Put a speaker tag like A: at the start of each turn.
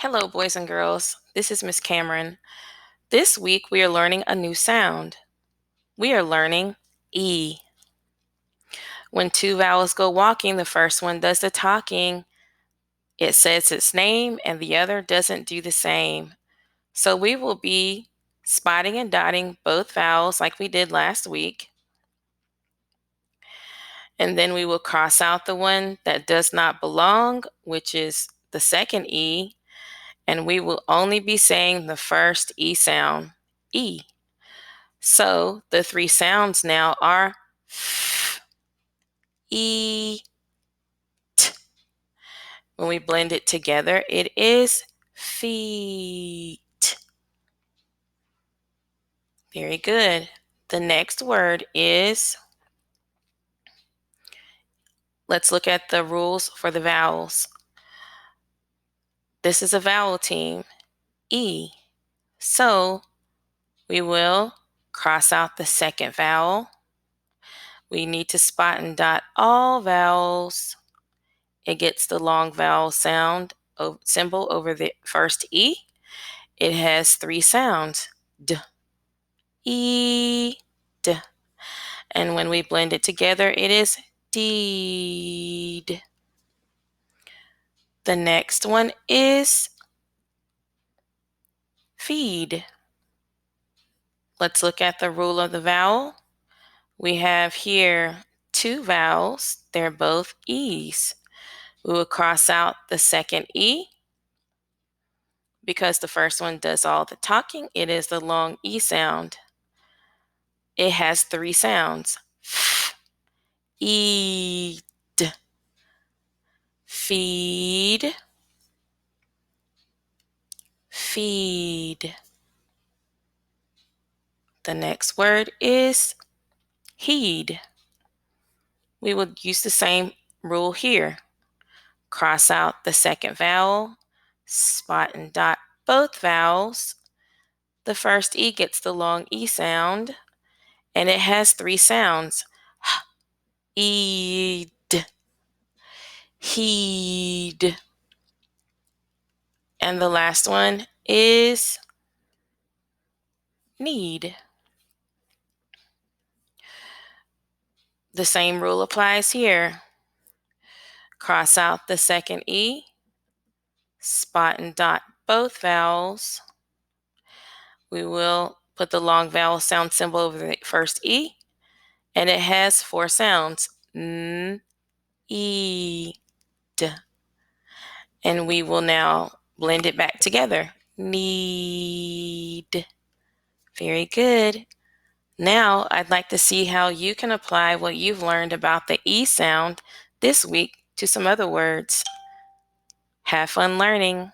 A: Hello, boys and girls. This is Miss Cameron. This week we are learning a new sound. We are learning E. When two vowels go walking, the first one does the talking. It says its name and the other doesn't do the same. So we will be spotting and dotting both vowels like we did last week. And then we will cross out the one that does not belong, which is the second E. And we will only be saying the first E sound, E. So the three sounds now are f, e, t. When we blend it together, it is feet. Very good. The next word is, let's look at the rules for the vowels. This is a vowel team, E. So we will cross out the second vowel. We need to spot and dot all vowels. It gets the long vowel sound symbol over the first E. It has three sounds, D, E, D. And when we blend it together, it is deed. The next one is feed. Let's look at the rule of the vowel. We have here two vowels. They're both E's. We will cross out the second E because the first one does all the talking. It is the long E sound. It has three sounds, f, eat, feed, feed. The next word is heed. We will use the same rule here. Cross out the second vowel, spot and dot both vowels. The first E gets the long E sound, and it has three sounds, eed, heed. And the last one is need. The same rule applies here. Cross out the second E, spot and dot both vowels. We will put the long vowel sound symbol over the first E, and it has four sounds, N, E, D. And we will now blend it back together, need. Very good. Now I'd like to see how you can apply what you've learned about the E sound this week to some other words. Have fun learning.